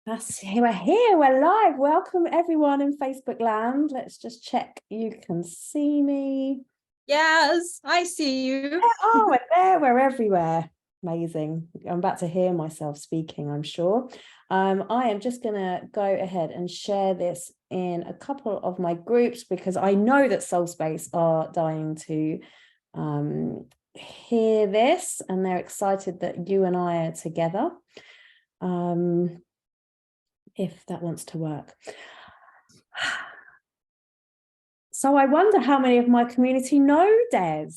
We're here, we're live. Welcome everyone in Facebook land. Let's just check you can see me. Yes, I see you. Oh, we're there, we're everywhere. Amazing. I'm about to hear myself speaking, I'm sure. I am just going to go ahead and share this in a couple of my groups because I know that Soul Space are dying to hear this and they're excited that you and I are together. If that wants to work. So I wonder how many of my community know Des.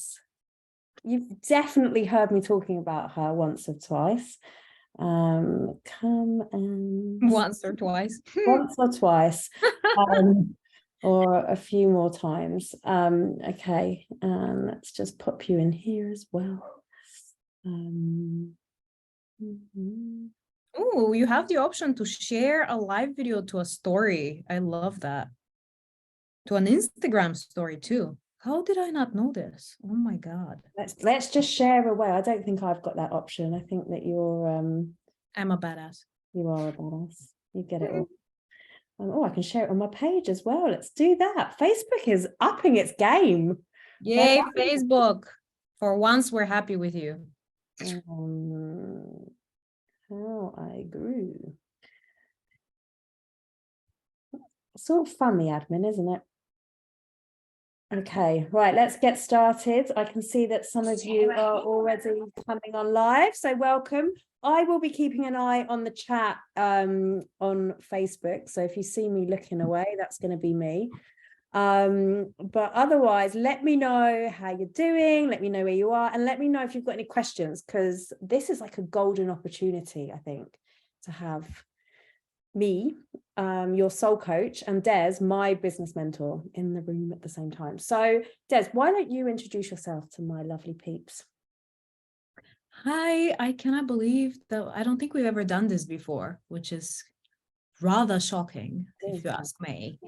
You've definitely heard me talking about her once or twice. Come and Once or twice. once or twice, or a few more times. Okay, let's just pop you in here as well. Oh, you have the option to share a live video to a story. I love that. To an Instagram story too. How did I not know this? Oh my God. Let's just share away. I don't think I've got that option. I think that you're I'm a badass. You are a badass. You get it all. Oh, I can share it on my page as well. Let's do that. Facebook is upping its game. Yay, Facebook. For once, we're happy with you. How I grew. It's all fun, the admin, isn't it? Okay, right, let's get started. I can see that some of you are already coming on live, so welcome. I will be keeping an eye on the chat on Facebook, so if you see me looking away, that's going to be me. But otherwise, let me know how you're doing, let me know where you are, and let me know if you've got any questions, because this is like a golden opportunity, I think, to have me, your soul coach, and Des, my business mentor, in the room at the same time. So Des, why don't you introduce yourself to my lovely peeps? Hi, I cannot believe that I don't think we've ever done this before, which is rather shocking, if you ask me.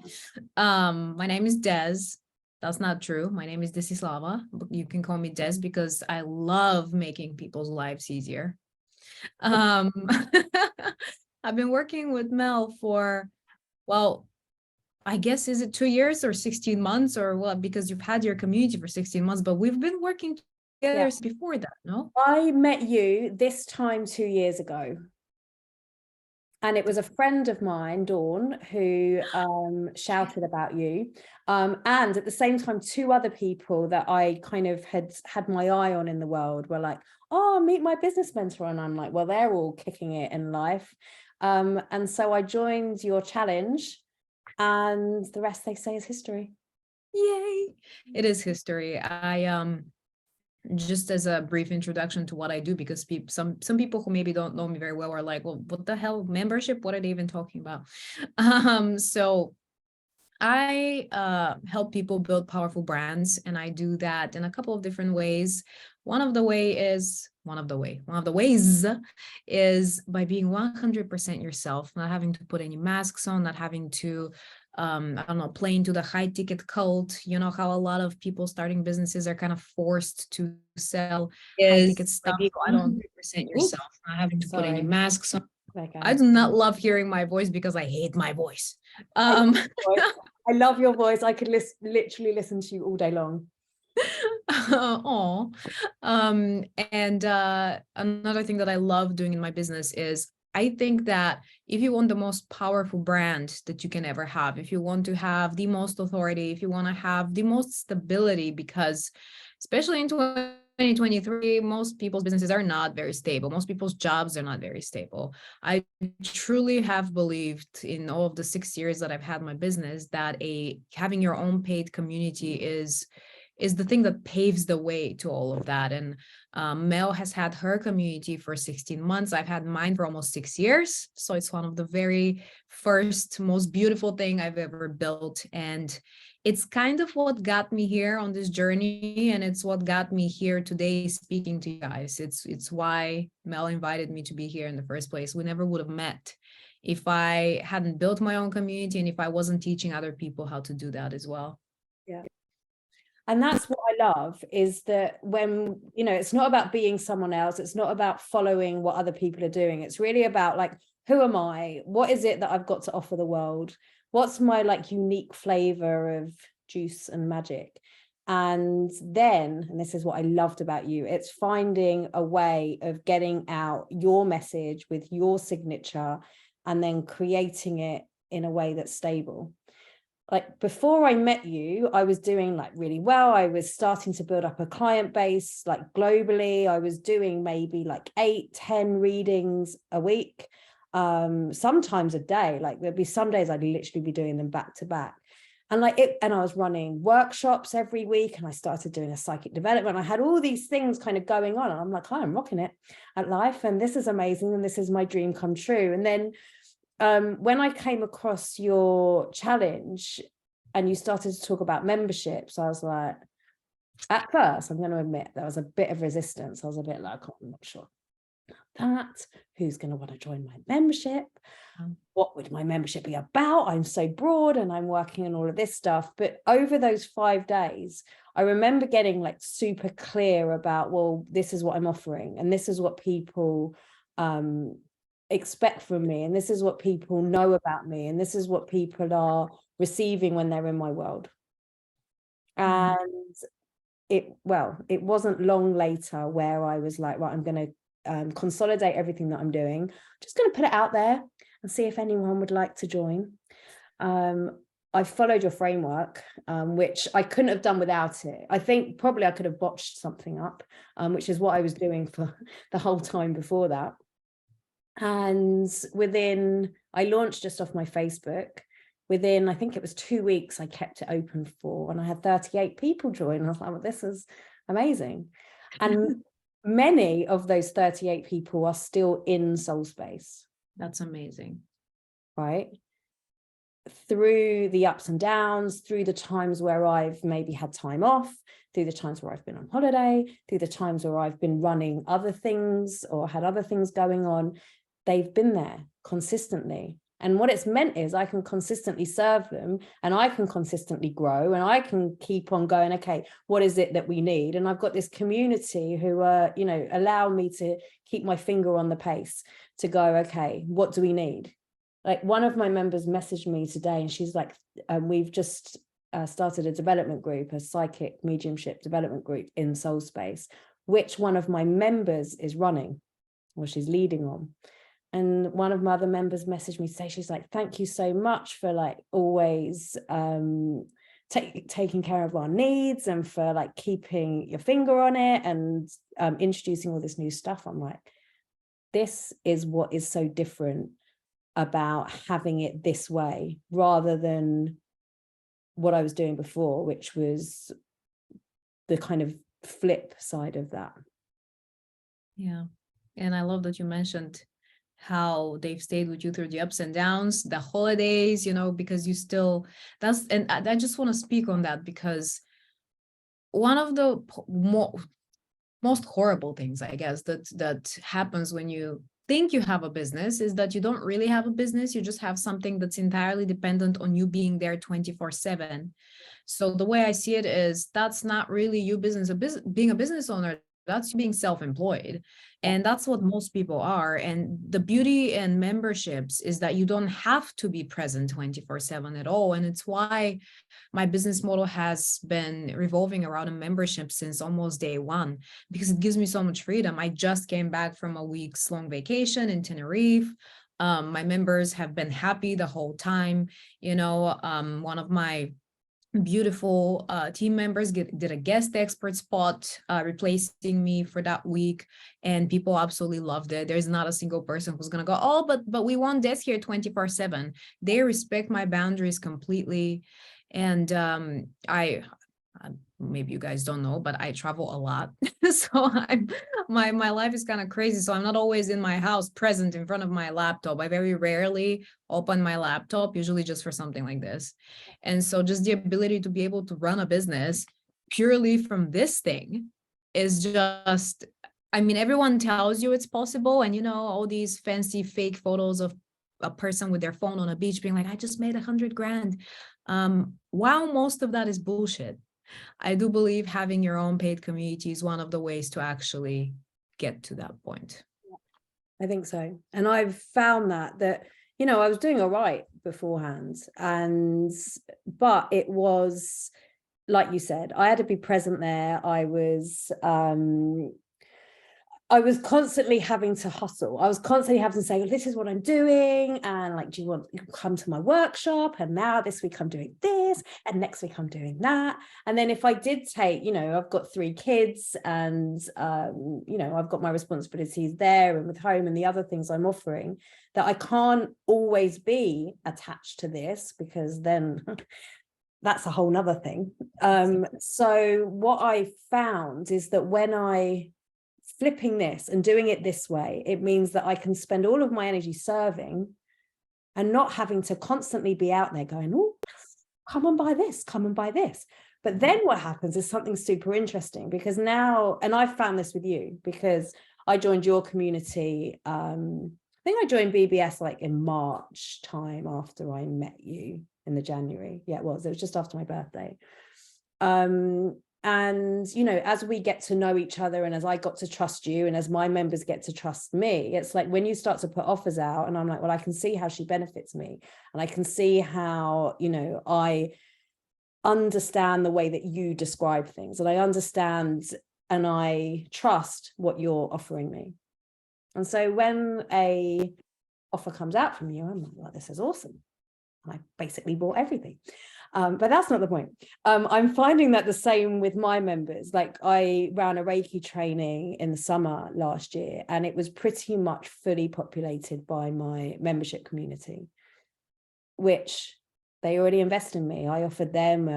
My name is Des. That's not true. My name is Desislava. You can call me Des because I love making people's lives easier. I've been working with Mel for, well, I guess, is it 2 years or 16 months or what? Because you've had your community for 16 months, but we've been working together before that, no? I met you this time 2 years ago. And it was a friend of mine, Dawn, who shouted about you. And at the same time, two other people that I kind of had my eye on in the world were like, oh, meet my business mentor. And I'm like, well, they're all kicking it in life. And so I joined your challenge, and the rest, they say, is history. Yay. It is history. I just as a brief introduction to what I do, because some people who maybe don't know me very well are like, well, what the hell, membership? What are they even talking about? So I help people build powerful brands, and I do that in a couple of different ways. One of the ways is by being 100% yourself, not having to put any masks on, not having to I don't know, play into the high ticket cult. You know how a lot of people starting businesses are kind of forced to sell high ticket stuff. I don't 100% yourself, not having to put any masks on. I do not love hearing my voice because I hate my voice. I love your voice. I could literally listen to you all day long. And another thing that I love doing in my business is, I think that if you want the most powerful brand that you can ever have, if you want to have the most authority, if you want to have the most stability, because especially in 2023, most people's businesses are not very stable. Most people's jobs are not very stable. I truly have believed in all of the 6 years that I've had my business that having your own paid community is the thing that paves the way to all of that. And Mel has had her community for 16 months. I've had mine for almost 6 years. So it's one of the very first, most beautiful thing I've ever built. And it's kind of what got me here on this journey. And it's what got me here today speaking to you guys. It's why Mel invited me to be here in the first place. We never would have met if I hadn't built my own community and if I wasn't teaching other people how to do that as well. Yeah. And that's what I love, is that when, you know, it's not about being someone else. It's not about following what other people are doing. It's really about like, who am I? What is it that I've got to offer the world? What's my like unique flavor of juice and magic? And then, and this is what I loved about you, it's finding a way of getting out your message with your signature and then creating it in a way that's stable. Like before I met you, I was doing like really well. I was starting to build up a client base, like globally. I was doing maybe like 8-10 readings a week, sometimes a day. Like there'd be some days I'd literally be doing them back to back. And like it, and I was running workshops every week, and I started doing a psychic development. I had all these things kind of going on, and I'm like, I'm rocking it at life, and this is amazing, and this is my dream come true. And then when I came across your challenge and you started to talk about memberships, I was like, at first, I'm going to admit there was a bit of resistance. I was a bit like, oh, I'm not sure that. Who's going to want to join my membership? What would my membership be about? I'm so broad and I'm working on all of this stuff. But over those 5 days, I remember getting like super clear about, well, this is what I'm offering, and this is what people expect from me, and this is what people know about me, and this is what people are receiving when they're in my world. And it wasn't long later where I was like, right, I'm going to consolidate everything that I'm doing, just going to put it out there and see if anyone would like to join. I followed your framework, which I couldn't have done without it. I think probably I could have botched something up, which is what I was doing for the whole time before that. And I launched just off my Facebook. Within, I think it was 2 weeks, I kept it open for, and I had 38 people join. I was like, well, this is amazing. And many of those 38 people are still in Soul Space. That's amazing. Right? Through the ups and downs, through the times where I've maybe had time off, through the times where I've been on holiday, through the times where I've been running other things or had other things going on, they've been there consistently. And what it's meant is I can consistently serve them, and I can consistently grow, and I can keep on going, okay, what is it that we need? And I've got this community who allow me to keep my finger on the pace to go, okay, what do we need? Like one of my members messaged me today, and she's like, we've just started a development group, a psychic mediumship development group in Soul Space, which one of my members is running, or she's leading on. And one of my other members messaged me today. She's like, thank you so much for like always taking care of our needs, and for like keeping your finger on it, and introducing all this new stuff. I'm like, this is what is so different about having it this way rather than what I was doing before, which was the kind of flip side of that. Yeah. And I love that you mentioned how they've stayed with you through the ups and downs, the holidays, because you still, and I just want to speak on that, because one of the most horrible things, I guess, that happens when you think you have a business is that you don't really have a business. You just have something that's entirely dependent on you being there 24/7. So the way I see it is, that's not really you being a business owner. That's being self-employed. And that's what most people are. And the beauty in memberships is that you don't have to be present 24/7 at all. And it's why my business model has been revolving around a membership since almost day one, because it gives me so much freedom. I just came back from a week's long vacation in Tenerife. My members have been happy the whole time. One of my beautiful team members did a guest expert spot replacing me for that week, and people absolutely loved it. There's not a single person who's gonna go, oh, but we want this here 24/7. They respect my boundaries completely. And I maybe you guys don't know, but I travel a lot. So my life is kind of crazy. So I'm not always in my house present in front of my laptop. I very rarely open my laptop, usually just for something like this. And so just the ability to be able to run a business purely from this thing is just, everyone tells you it's possible. And all these fancy fake photos of a person with their phone on a beach being like, I just made $100,000. While most of that is bullshit, I do believe having your own paid community is one of the ways to actually get to that point. I think so. And I've found that, you know, I was doing all right beforehand, but it was, like you said, I had to be present there. I was constantly having to hustle. I was constantly having to say, this is what I'm doing. And like, do you want to come to my workshop? And now this week I'm doing this. And next week I'm doing that. And then if I did take, you know, I've got 3 kids and, you know, I've got my responsibilities there and with home and the other things I'm offering, that I can't always be attached to this, because then that's a whole nother thing. So what I found is that when I flipping this and doing it this way, it means that I can spend all of my energy serving and not having to constantly be out there going, oh, come and buy this, come and buy this. But then what happens is something super interesting, because now, and I've found this with you, because I joined your community. I think I joined BBS like in March time after I met you in the January. Yeah, it was just after my birthday. And, you know, as we get to know each other and as I got to trust you and as my members get to trust me, it's like when you start to put offers out and I'm like, well, I can see how she benefits me. And I can see how, you know, I understand the way that you describe things, and I understand and I trust what you're offering me. And so when a offer comes out from you, I'm like, well, this is awesome. And I basically bought everything. But that's not the point. I'm finding that the same with my members. Like, I ran a Reiki training in the summer last year, and it was pretty much fully populated by my membership community, which they already invested in me. I offered them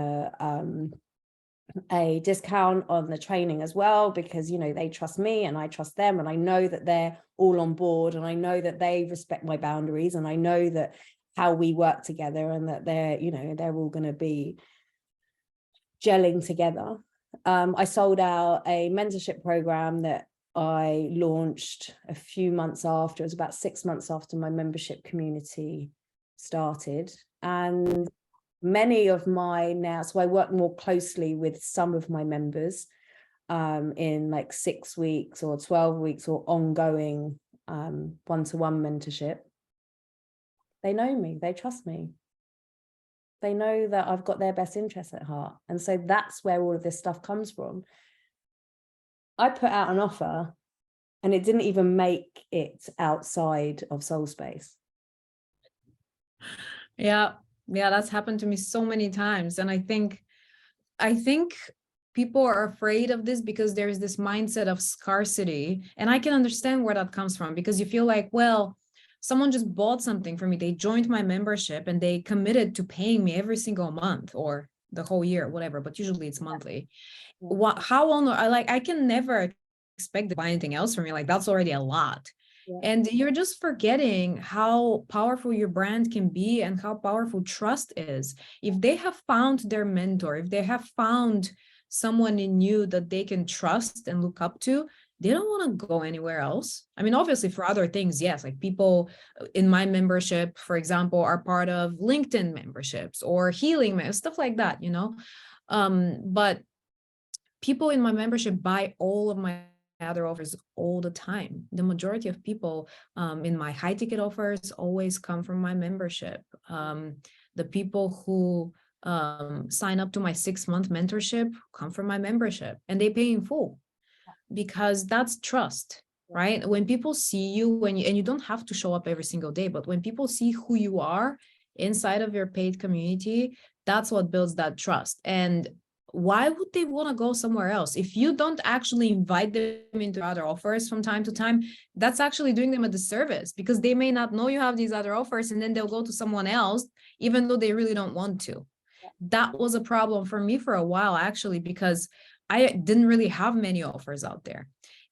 a discount on the training as well, because, you know, they trust me and I trust them, and I know that they're all on board, and I know that they respect my boundaries, and I know that how we work together, and that they're, you know, they're all going to be gelling together. I sold out a mentorship program that I launched a few months after. It was about 6 months after my membership community started. And many of my now, so I work more closely with some of my members in like 6 weeks or 12 weeks or ongoing one-to-one mentorship. They know me, they trust me. They know that I've got their best interests at heart. And so that's where all of this stuff comes from. I put out an offer and it didn't even make it outside of Soul Space. Yeah, that's happened to me so many times. And I think people are afraid of this because there's this mindset of scarcity. And I can understand where that comes from, because you feel like, well, someone just bought something for me. They joined my membership and they committed to paying me every single month or the whole year, whatever, but usually it's monthly. How long I can never expect to buy anything else from you. Like, that's already a lot. Yeah. And you're just forgetting how powerful your brand can be and how powerful trust is. If they have found their mentor, if they have found someone in you that they can trust and look up to, they don't want to go anywhere else. I mean, obviously for other things, yes, like people in my membership, for example, are part of LinkedIn memberships or healing, stuff like that, you know. But people in my membership buy all of my other offers all the time. The majority of people in my high ticket offers always come from my membership. The people who sign up to my 6-month mentorship come from my membership, and they pay in full. Because that's trust, right? When people see you, and you don't have to show up every single day, but when people see who you are inside of your paid community, that's what builds that trust. And why would they want to go somewhere else? If you don't actually invite them into other offers from time to time, that's actually doing them a disservice, because they may not know you have these other offers, and then they'll go to someone else, even though they really don't want to. That was a problem for me for a while, actually, because I didn't really have many offers out there.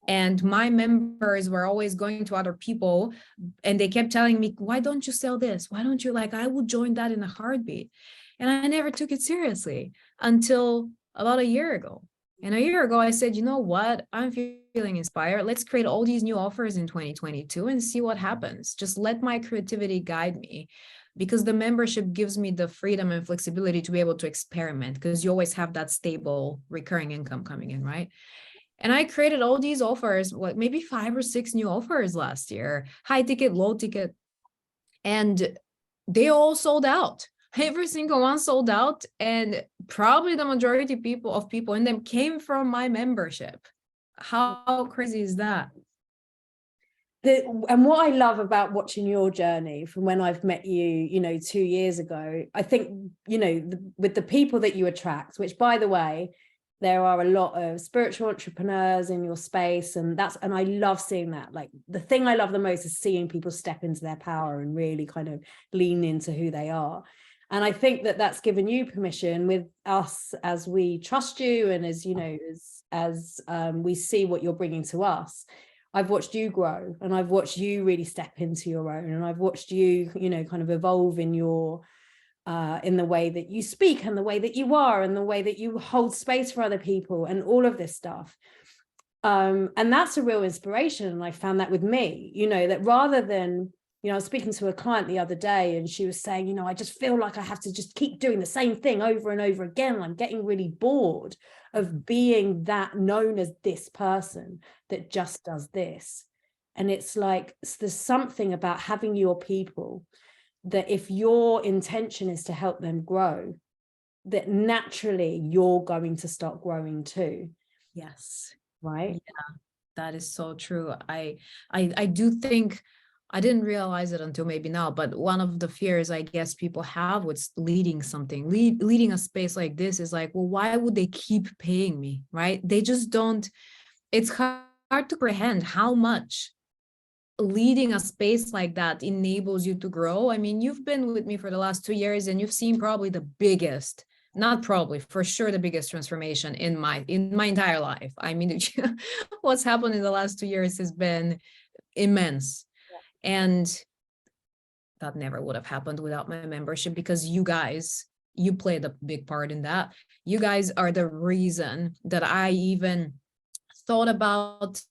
And my members were always going to other people, and they kept telling me, why don't you sell this? Why don't you, like, I would join that in a heartbeat. And I never took it seriously until about a year ago. And a year ago, I said, you know what? I'm feeling inspired. Let's create all these new offers in 2022 and see what happens. Just let my creativity guide me. because the membership gives me the freedom and flexibility to be able to experiment, because you always have that stable recurring income coming in, right? And I created all these offers, like maybe 5 or 6 new offers last year, high ticket, low ticket, and they all sold out. Every single one sold out, and probably the majority of people in them came from my membership. How crazy is that? And what I love about watching your journey from when I've met you, 2 years ago, I think, with the people that you attract, which, by the way, there are a lot of spiritual entrepreneurs in your space, and I love seeing that. Like, the thing I love the most is seeing people step into their power and really kind of lean into who they are. And I think that that's given you permission with us, as we trust you, and as we see what you're bringing to us. I've watched you grow, and I've watched you really step into your own, and I've watched you, kind of evolve in your in the way that you speak, and the way that you are, and the way that you hold space for other people, and all of this stuff. And that's a real inspiration. And I found that with me, that rather than, I was speaking to a client the other day, and she was saying, I just feel like I have to just keep doing the same thing over and over again. I'm getting really bored of being that known as this person that just does this. And it's like, there's something about having your people that, if your intention is to help them grow, that naturally you're going to start growing too. Yes. Right. Yeah, that is so true. I do think, I didn't realize it until maybe now, but one of the fears I guess people have with leading something, leading a space like this, is like, well, why would they keep paying me, right? They just don't. It's hard to comprehend how much leading a space like that enables you to grow. I mean, you've been with me for the last 2 years, and you've seen probably the biggest, not probably, for sure, the biggest transformation in my entire life. I mean, what's happened in the last 2 years has been immense. And that never would have happened without my membership, because you played a big part in that. You guys are the reason that I even thought about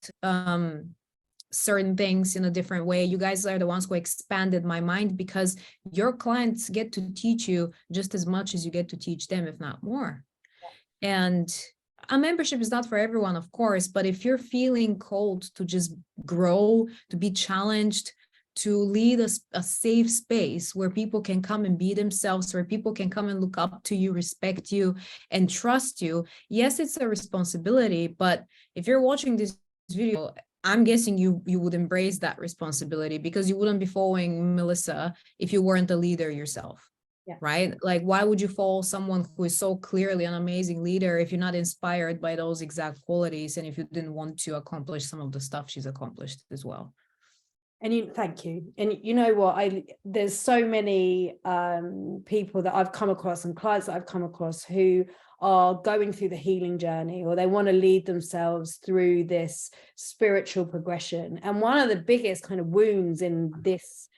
certain things in a different way. You guys are the ones who expanded my mind, because your clients get to teach you just as much as you get to teach them, if not more. And a membership is not for everyone, of course, but if you're feeling called to just grow, to be challenged, to lead a safe space where people can come and be themselves, where people can come and look up to you, respect you, and trust you. Yes, it's a responsibility, but if you're watching this video, I'm guessing you would embrace that responsibility, because you wouldn't be following Melissa if you weren't a leader yourself. Yeah. Right? Like, why would you follow someone who is so clearly an amazing leader if you're not inspired by those exact qualities, and if you didn't want to accomplish some of the stuff she's accomplished as well? And thank you. And you know what, there's so many people that I've come across, and clients that I've come across, who are going through the healing journey, or they want to lead themselves through this spiritual progression. And one of the biggest kind of wounds in this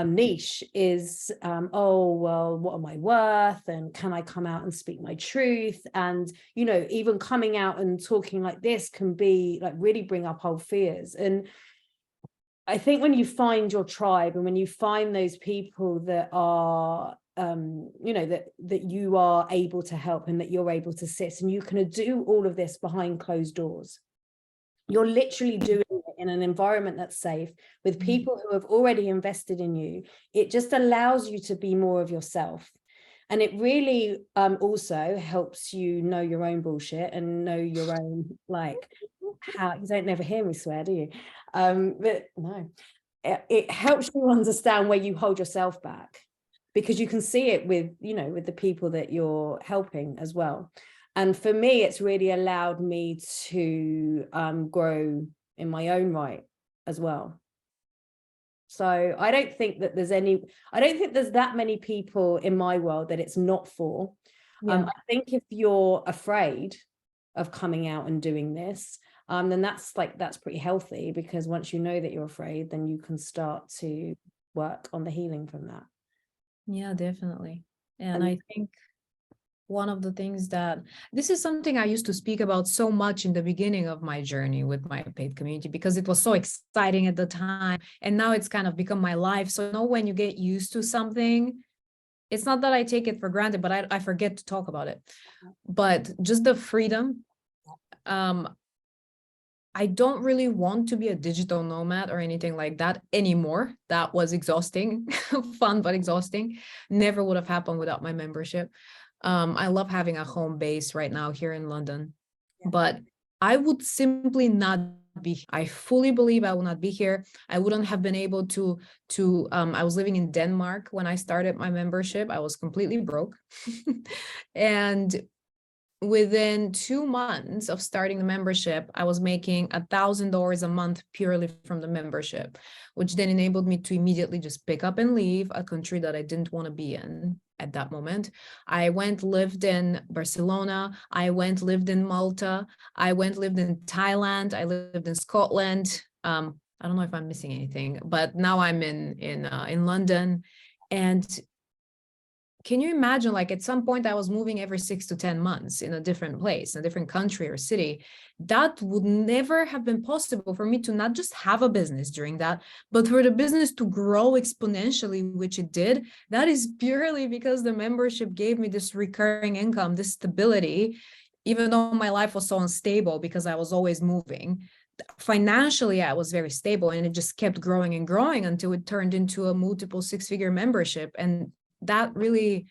niche is, oh, well, what am I worth? And can I come out and speak my truth? And, even coming out and talking like this can be like, really bring up old fears. And I think when you find your tribe, and when you find those people that are, that you are able to help, and that you're able to sit and you can do all of this behind closed doors, you're literally doing it in an environment that's safe, with people who have already invested in you. It just allows you to be more of yourself. And it really also helps you know your own bullshit, and know your own, like, how you don't never hear me swear, do you? But no, it helps you understand where you hold yourself back, because you can see it with, with the people that you're helping as well. And for me, it's really allowed me to grow in my own right as well. So I don't think there's that many people in my world that it's not for. I think if you're afraid of coming out and doing this, then that's pretty healthy, because once you know that you're afraid, then you can start to work on the healing from that. Yeah, definitely. And I think one of the things that this is something I used to speak about so much in the beginning of my journey with my paid community, because it was so exciting at the time. And now it's kind of become my life. So, when you get used to something, it's not that I take it for granted, but I forget to talk about it. But just the freedom. I don't really want to be a digital nomad or anything like that anymore. That was exhausting, fun, but exhausting. Never would have happened without my membership. I love having a home base right now here in London, but I would simply not be. I fully believe I will not be here. I wouldn't have been able to, I was living in Denmark when I started my membership. I was completely broke. And within 2 months of starting the membership, I was making $1,000 a month purely from the membership, which then enabled me to immediately just pick up and leave a country that I didn't want to be in at that moment. I lived in Barcelona. I lived in Malta. lived in Thailand. I lived in Scotland. I don't know if I'm missing anything, but now I'm in London. And can you imagine, like, at some point I was moving every 6 to 10 months in a different place, in a different country or city. That would never have been possible for me to not just have a business during that, but for the business to grow exponentially, which it did. That is purely because the membership gave me this recurring income, this stability, even though my life was so unstable because I was always moving. Financially, I was very stable, and it just kept growing and growing until it turned into a multiple six-figure membership. And that really,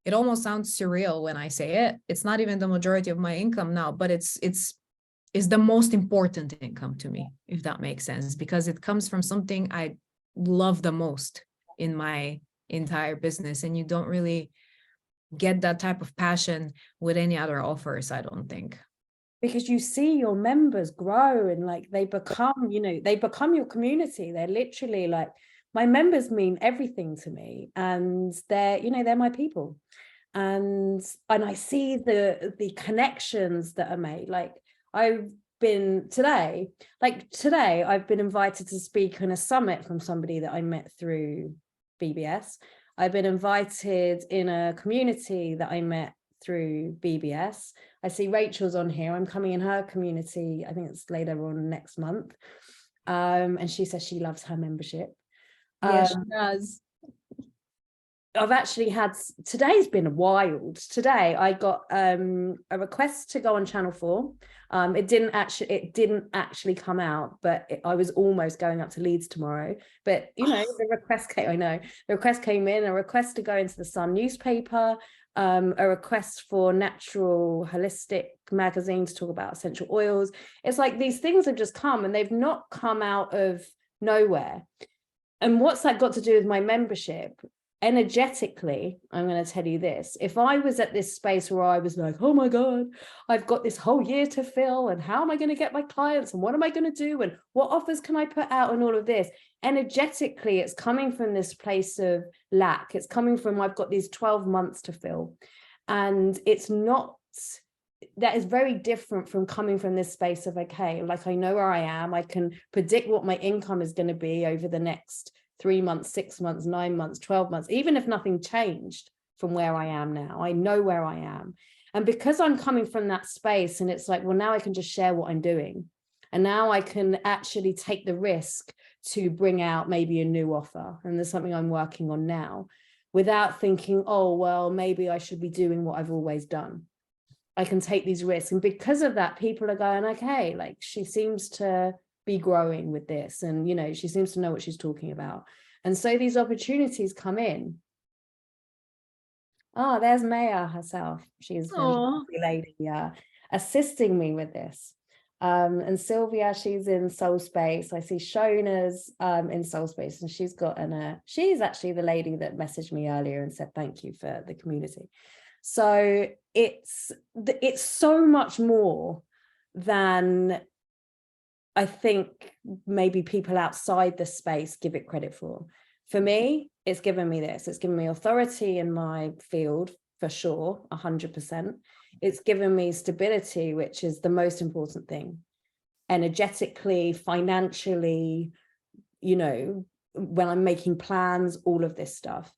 it almost sounds surreal when I say it. It's not even the majority of my income now, but it's the most important income to me, if that makes sense, because it comes from something I love the most in my entire business. And you don't really get that type of passion with any other offers, I don't think. Because you see your members grow, and like they become your community. They're literally like, my members mean everything to me, and they're my people. And I see the connections that are made. Like today I've been invited to speak on a summit from somebody that I met through BBS. I've been invited in a community that I met through BBS. I see Rachel's on here. I'm coming in her community, I think it's later on next month. And she says she loves her membership. Yes, she does. I've actually today's been wild. Today I got a request to go on Channel 4. It didn't actually come out, but I was almost going up to Leeds tomorrow. But the request came in, a request to go into the Sun newspaper, a request for Natural Holistic magazine to talk about essential oils. It's like these things have just come, and they've not come out of nowhere. And what's that got to do with my membership? Energetically, I'm going to tell you this. If I was at this space where I was like, oh my God, I've got this whole year to fill, and how am I going to get my clients, and what am I going to do, and what offers can I put out, and all of this, energetically, it's coming from this place of lack. It's coming from, I've got these 12 months to fill. And that is very different from coming from this space of, okay, like I know where I am. I can predict what my income is going to be over the next 3 months, 6 months, 9 months, 12 months, even if nothing changed from where I am now. I know where I am. And because I'm coming from that space, and it's like, well, now I can just share what I'm doing. And now I can actually take the risk to bring out maybe a new offer. And there's something I'm working on now, without thinking, oh, well, maybe I should be doing what I've always done. I can take these risks. And because of that, people are going, okay, like she seems to be growing with this, and she seems to know what she's talking about. And so these opportunities come in. Oh, there's Maya herself. She's a lovely lady, assisting me with this. And Sylvia, she's in Soul Space. I see Shona's in Soul Space, and she's got she's actually the lady that messaged me earlier and said thank you for the community. So it's so much more than I think maybe people outside the space give it credit for. For me, it's given me this. It's given me authority in my field, for sure, 100%. It's given me stability, which is the most important thing. Energetically, financially, when I'm making plans, all of this stuff.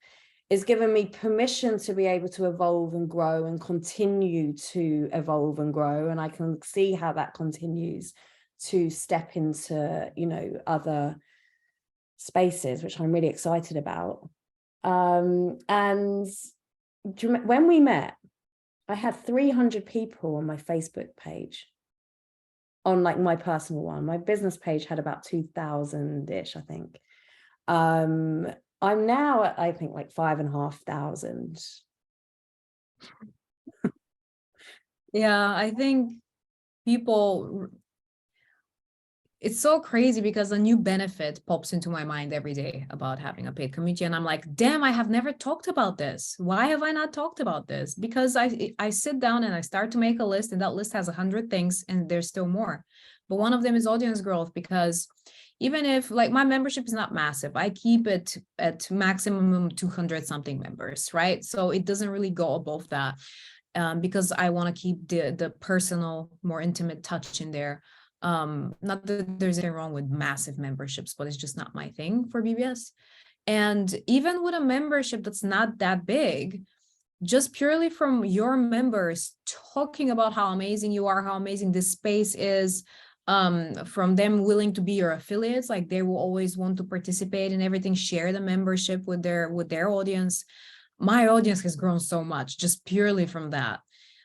is giving me permission to be able to evolve and grow and continue to evolve and grow. And I can see how that continues to step into, you know, other spaces, which I'm really excited about. And when we met, I had 300 people on my Facebook page, on like my personal one. My business page had about 2,000-ish, I think. I'm now at, I think, like 5,500. Yeah, I think people, it's so crazy because a new benefit pops into my mind every day about having a paid community. And I'm like, damn, I have never talked about this. Why have I not talked about this? Because I sit down and I start to make a list, and that list has 100 things and there's still more. But one of them is audience growth, because even if like my membership is not massive, I keep it at maximum 200 something members, right? So it doesn't really go above that, because I want to keep the personal, more intimate touch in there. Not that there's anything wrong with massive memberships, but it's just not my thing for BBS. And even with a membership that's not that big, just purely from your members talking about how amazing you are, how amazing this space is, from them willing to be your affiliates, like they will always want to participate in everything, share the membership with their audience. My audience has grown so much just purely from that.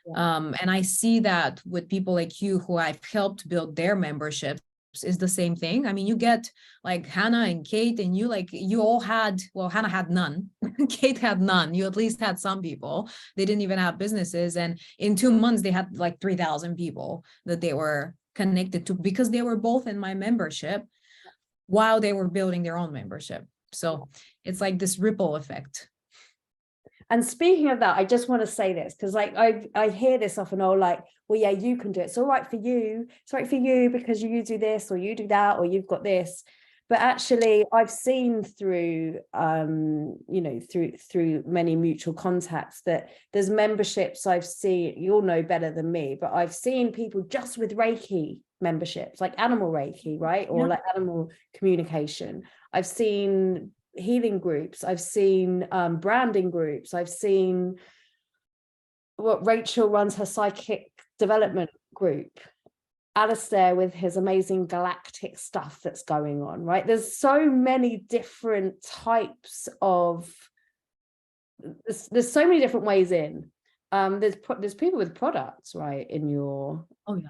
And I see that with people like you who I've helped build their memberships is the same thing. I mean, you get like Hannah and Kate, and you all had, well, Hannah had none. Kate had none. You at least had some people. They didn't even have businesses. And in 2 months, they had like 3,000 people that they were connected to, because they were both in my membership while they were building their own membership. So it's like this ripple effect. And speaking of that, I just want to say this, because like I hear this often, oh, like, well, yeah, you can do it. It's all right for you. It's right for you because you do this or you do that, or you've got this. But actually, I've seen through, you know, through many mutual contacts that there's memberships I've seen, you'll know better than me, but I've seen people just with Reiki memberships, like animal Reiki, right? Or like animal communication. I've seen healing groups, I've seen branding groups, I've seen what Rachel runs, her psychic development group, Alistair with his amazing galactic stuff that's going on, right? There's so many different types of, there's so many different ways in. There's people with products, right, in your, oh yeah.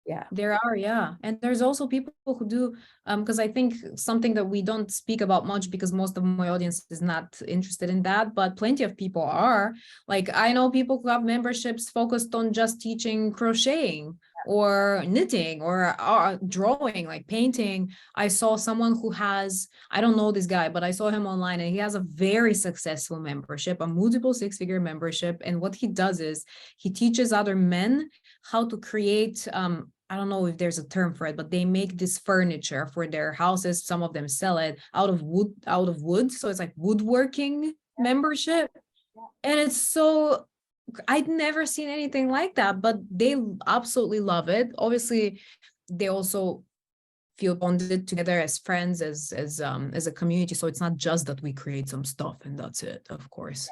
Yeah, there are, yeah. And there's also people who do, because I think something that we don't speak about much, because most of my audience is not interested in that, but plenty of people are. Like, I know people who have memberships focused on just teaching crocheting or knitting or drawing, like painting. I saw someone who has, I don't know this guy, but I saw him online, and he has a very successful membership, a multiple six-figure membership. And what he does is he teaches other men how to create, I don't know if there's a term for it, but they make this furniture for their houses. Some of them sell it out of wood. So it's like woodworking membership. And it's so, I'd never seen anything like that, but they absolutely love it. Obviously, they also feel bonded together as friends, as a community. So it's not just that we create some stuff and that's it, of course.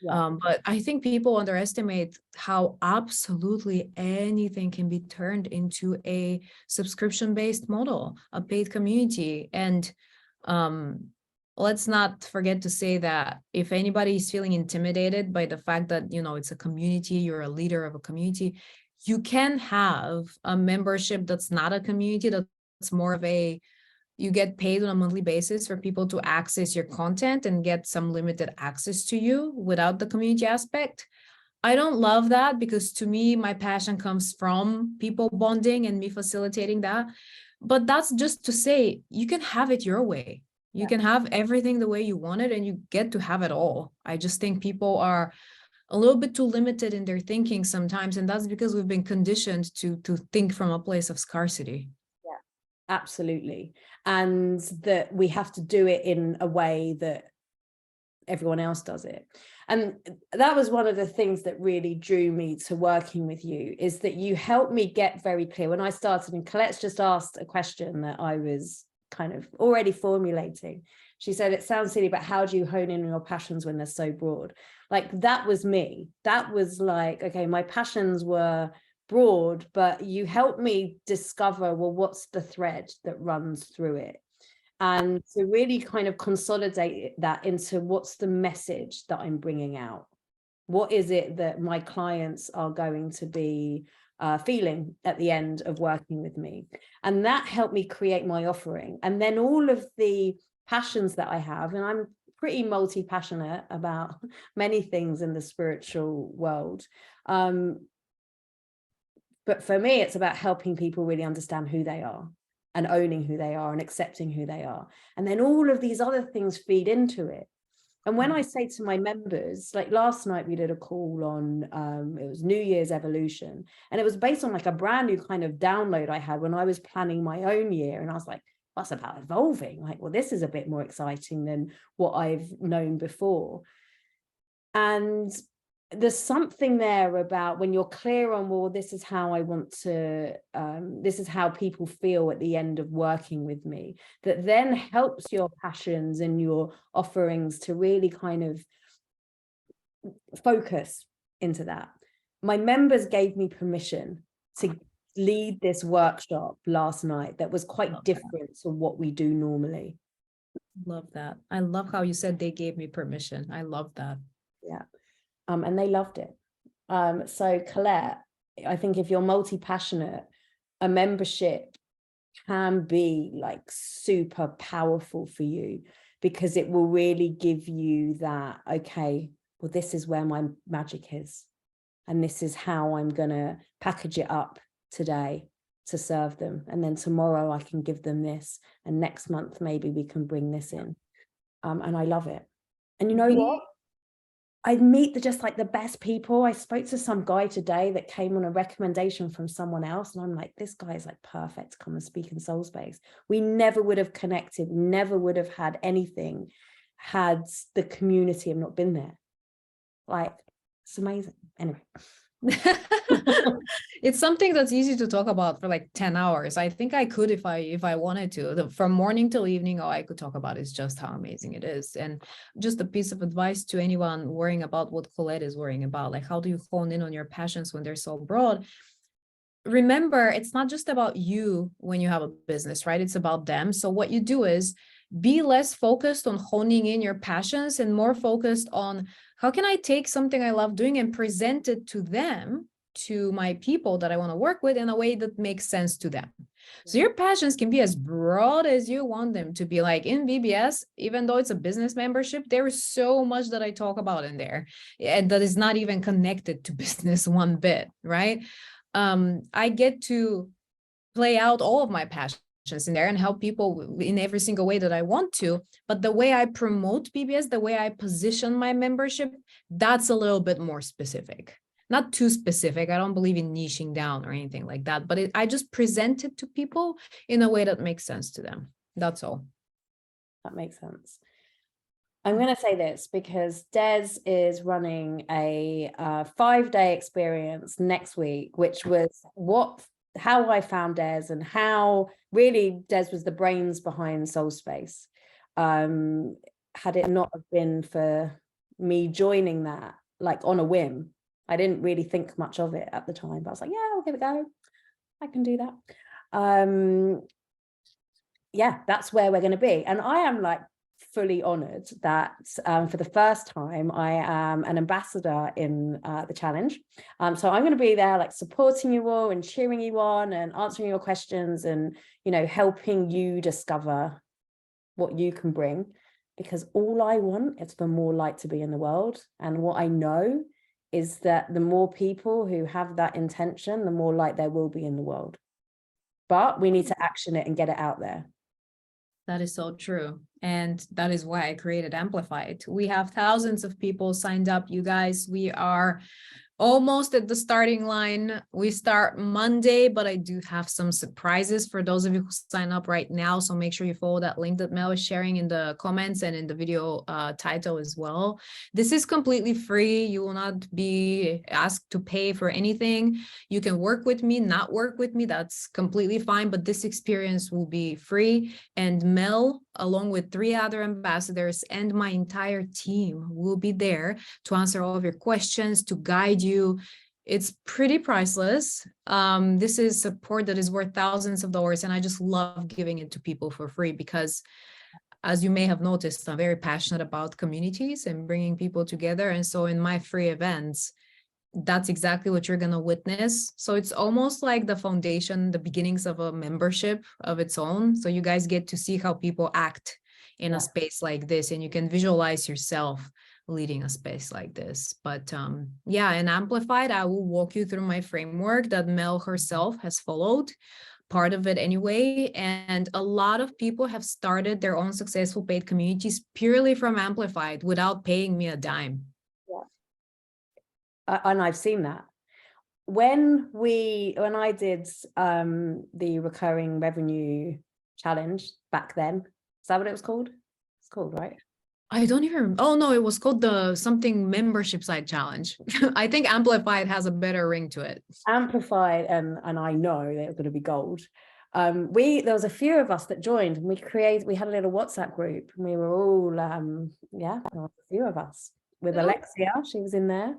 But I think people underestimate how absolutely anything can be turned into a subscription-based model, a paid community. And let's not forget to say that if anybody is feeling intimidated by the fact that, you know, it's a community, you're a leader of a community, you can have a membership that's not a community, that's more of a, you get paid on a monthly basis for people to access your content and get some limited access to you without the community aspect. I don't love that, because to me, my passion comes from people bonding and me facilitating that. But that's just to say, you can have it your way. You can have everything the way you want it, and you get to have it all. I just think people are a little bit too limited in their thinking sometimes. And that's because we've been conditioned to think from a place of scarcity. Yeah, absolutely. And that we have to do it in a way that everyone else does it. And that was one of the things that really drew me to working with you, is that you helped me get very clear when I started. And Colette's just asked a question that I was kind of already formulating. She said, it sounds silly, but how do you hone in on your passions when they're so broad? Like, that was me. That was like, okay, my passions were broad, but you helped me discover, well, what's the thread that runs through it? And to really kind of consolidate that into what's the message that I'm bringing out? What is it that my clients are going to be feeling at the end of working with me? And that helped me create my offering. And then all of the passions that I have, and I'm pretty multi-passionate about many things in the spiritual world. But for me, it's about helping people really understand who they are and owning who they are and accepting who they are. And then all of these other things feed into it. And when I say to my members, like last night we did a call on, it was New Year's evolution. And it was based on like a brand new kind of download I had when I was planning my own year. And I was like, that's about evolving. Like, well, this is a bit more exciting than what I've known before. And there's something there about when you're clear on, well, this is how I want to, this is how people feel at the end of working with me, that then helps your passions and your offerings to really kind of focus into that. My members gave me permission to lead this workshop last night that was quite different to what we do normally. Love that. I love how you said they gave me permission. I love that. Yeah. And they loved it. So Colette, I think if you're multi-passionate, a membership can be like super powerful for you, because it will really give you that, okay, well, this is where my magic is. And this is how I'm going to package it up today to serve them. And then tomorrow I can give them this. And next month, maybe we can bring this in. And I love it. And you know what? I meet just like the best people. I spoke to some guy today that came on a recommendation from someone else. And I'm like, this guy is like perfect to come and speak in Soul Space. We never would have connected, never would have had anything had the community have not been there. Like, it's amazing. Anyway. It's something that's easy to talk about for like 10 hours. I think I could if I wanted to. From morning till evening, all I could talk about is just how amazing it is. And just a piece of advice to anyone worrying about what Colette is worrying about, like how do you hone in on your passions when they're so broad? Remember, it's not just about you when you have a business, right? It's about them. So what you do is be less focused on honing in your passions and more focused on how can I take something I love doing and present it to them, to my people that I want to work with, in a way that makes sense to them. So your passions can be as broad as you want them to be. Like in VBS, even though it's a business membership, there is so much that I talk about in there and that is not even connected to business one bit, right? I get to play out all of my passions in there and help people in every single way that I want to. But the way I promote VBS, the way I position my membership, that's a little bit more specific. Not too specific. I don't believe in niching down or anything like that, but I just present it to people in a way that makes sense to them. That's all. That makes sense. I'm going to say this because Des is running a 5-day experience next week, which was how I found Des and how really Des was the brains behind Soul Space. Had it not have been for me joining that, like on a whim, I didn't really think much of it at the time, but I was like, yeah, I'll give it a go. I can do that. Yeah, that's where we're going to be. And I am like fully honored that for the first time, I am an ambassador in the challenge. So I'm going to be there like supporting you all and cheering you on and answering your questions and, helping you discover what you can bring, because all I want is for more light to be in the world. And what I know is that the more people who have that intention, the more light there will be in the world. But we need to action it and get it out there. That is so true. And that is why I created Amplified. We have thousands of people signed up, you guys. We are almost at the starting line. We start Monday, but I do have some surprises for those of you who sign up right now. So make sure you follow that link that Mel is sharing in the comments and in the video title as well. This is completely free. You will not be asked to pay for anything. You can work with me, not work with me. That's completely fine. But this experience will be free. And Mel, along with 3 other ambassadors and my entire team, will be there to answer all of your questions, to guide you. It's pretty priceless. This is support that is worth thousands of dollars, and I just love giving it to people for free because, as you may have noticed, I'm very passionate about communities and bringing people together. And so in my free events, that's exactly what you're going to witness. So it's almost like the foundation, the beginnings of a membership of its own. So you guys get to see how people act in a space like this, and you can visualize yourself leading a space like this. But yeah, and Amplified, I will walk you through my framework that Mel herself has followed, part of it anyway. And a lot of people have started their own successful paid communities purely from Amplified without paying me a dime. And I've seen that. When I did the recurring revenue challenge back then, is that what it was called? It's called, right? I don't even, oh no, it was called the something membership site challenge. I think Amplified has a better ring to it. Amplified, and I know they're going to be gold. There was a few of us that joined, and we had a little WhatsApp group, and we were all there was a few of us with Alexia, she was in there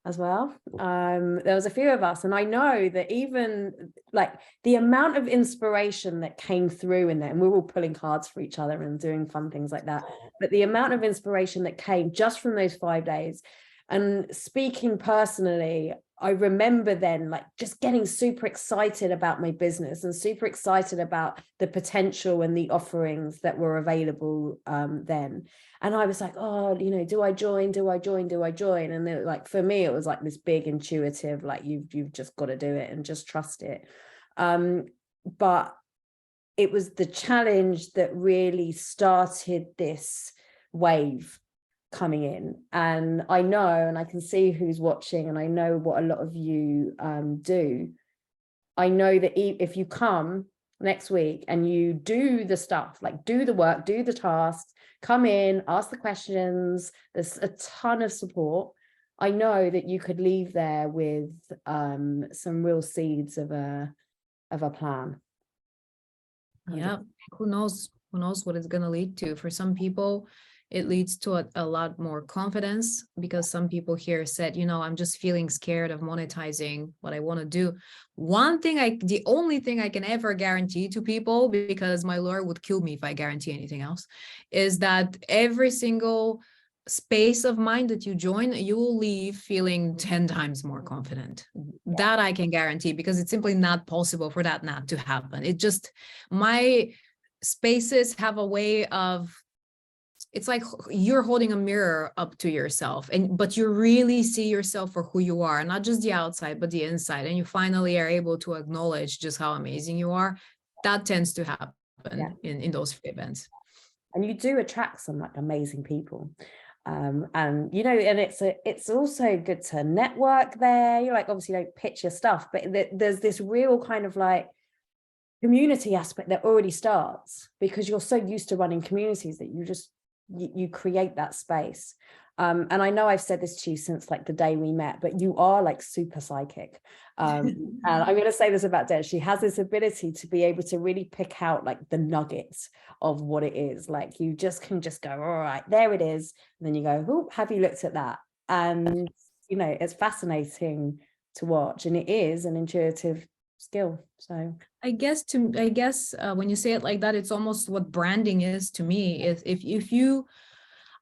as well. There was a few of us, and I know that even like the amount of inspiration that came through in there, and we were all pulling cards for each other and doing fun things like that, but the amount of inspiration that came just from those 5 days. And speaking personally, I remember then like just getting super excited about my business and super excited about the potential and the offerings that were available then. And I was like, oh, do I join? And then, like, for me, it was like this big intuitive, like you've just got to do it and just trust it. But it was the challenge that really started this wave coming in. And I know, and I can see who's watching, and I know what a lot of you do. I know that if you come next week and you do the stuff, like do the work, do the tasks, come in, ask the questions, there's a ton of support. I know that you could leave there with some real seeds of a plan. Yeah, who knows what it's going to lead to. For some people, it leads to a lot more confidence, because some people here said, I'm just feeling scared of monetizing what I want to do. The only thing I can ever guarantee to people, because my lawyer would kill me if I guarantee anything else, is that every single space of mine that you join, you will leave feeling 10 times more confident. That I can guarantee, because it's simply not possible for that not to happen. My spaces have a way of, it's like you're holding a mirror up to yourself, but you really see yourself for who you are, not just the outside, but the inside. And you finally are able to acknowledge just how amazing you are. That tends to happen in those free events. And you do attract some like amazing people. And it's also good to network there. You like obviously don't pitch your stuff, but there's this real kind of like community aspect that already starts, because you're so used to running communities that you create that space. And I know I've said this to you since like the day we met, but you are like super psychic. And I'm going to say this about Des. She has this ability to be able to really pick out like the nuggets of what it is. Like you can just go, all right, there it is. And then you go, oh, have you looked at that? And, it's fascinating to watch, and it is an intuitive skill. So I guess when you say it like that, it's almost what branding is to me.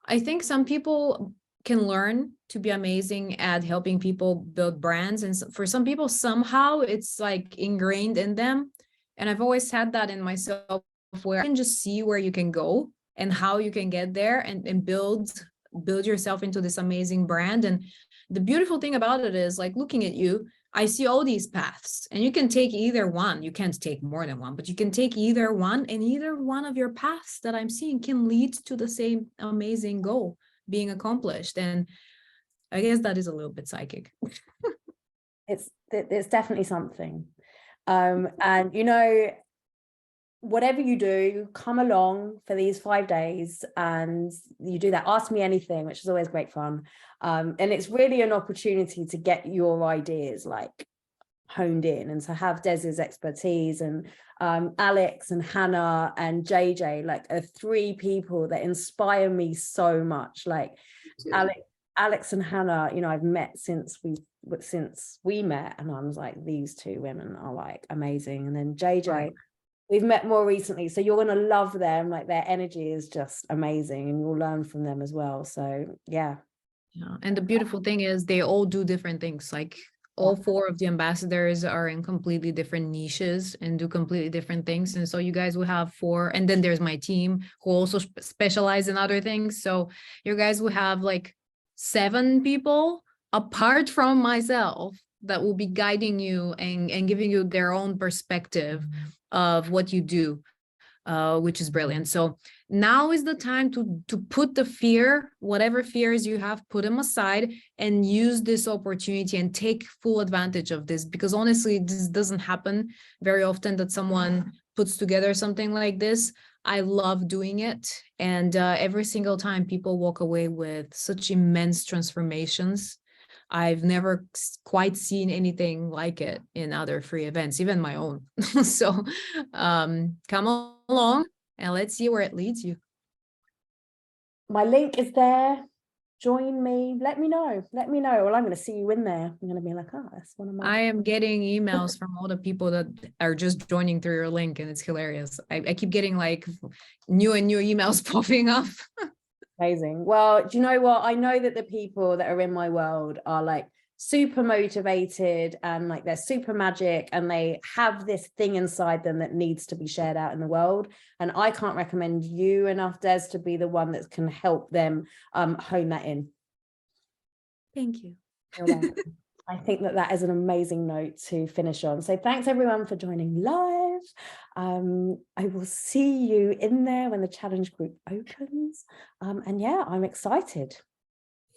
I think some people can learn to be amazing at helping people build brands, and for some people somehow it's like ingrained in them. And I've always had that in myself, where I can just see where you can go and how you can get there and build yourself into this amazing brand. And the beautiful thing about it is, like, looking at you, I see all these paths, and you can take either one. You can't take more than one, but you can take either one, and either one of your paths that I'm seeing can lead to the same amazing goal being accomplished. And I guess that is a little bit psychic. It's definitely something. And you know, whatever you do, come along for these 5 days and you do that. Ask me anything, which is always great fun. And it's really an opportunity to get your ideas like honed in, and to have Des's expertise and Alex and Hannah and JJ, like, are 3 people that inspire me so much. Like Alex and Hannah, you know, I've met since we met, and I was like, these 2 women are like amazing. And then JJ, Right. we've met more recently, so you're going to love them. Like, their energy is just amazing, and you'll learn from them as well. So yeah. And the beautiful thing is they all do different things. Like all 4 of the ambassadors are in completely different niches and do completely different things. And so you guys will have 4, and then there's my team who also specialize in other things. So you guys will have like 7 people apart from myself that will be guiding you and giving you their own perspective of what you do, which is brilliant. So now is the time to put the fear, whatever fears you have, put them aside and use this opportunity and take full advantage of this, because honestly, this doesn't happen very often that someone puts together something like this. I love doing it. And every single time people walk away with such immense transformations. I've never quite seen anything like it in other free events, even my own. So come along and let's see where it leads you. My link is there. Join me. Let me know. Well, I'm going to see you in there. I'm going to be like, oh, that's one of my. I am getting emails from all the people that are just joining through your link, and it's hilarious. I keep getting like new emails popping up. Amazing. Well, do you know what? I know that the people that are in my world are like super motivated, and like they're super magic, and they have this thing inside them that needs to be shared out in the world. And I can't recommend you enough, Des, to be the one that can help them hone that in. Thank you. You're welcome. I think that is an amazing note to finish on. So thanks everyone for joining live. I will see you in there when the challenge group opens. And yeah, I'm excited.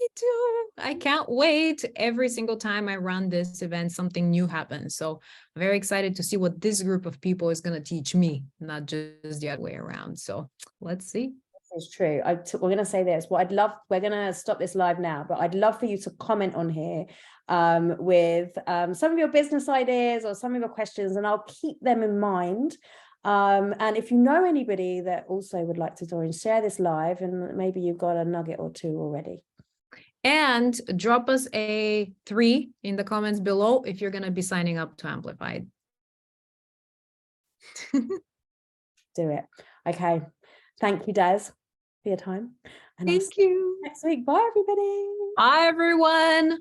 Me too. I can't wait. Every single time I run this event, something new happens. So I'm very excited to see what this group of people is going to teach me, not just the other way around. So let's see. This is true. We're going to say this. What I'd love, we're going to stop this live now, but I'd love for you to comment on here with some of your business ideas or some of your questions, and I'll keep them in mind. And if you know anybody that also would like to join, share this live, and maybe you've got a nugget or 2 already. And drop us a 3 in the comments below if you're going to be signing up to Amplified. Do it. Okay. Thank you, Des, for your time. And Thank you. next week. Bye, everybody. Bye, everyone.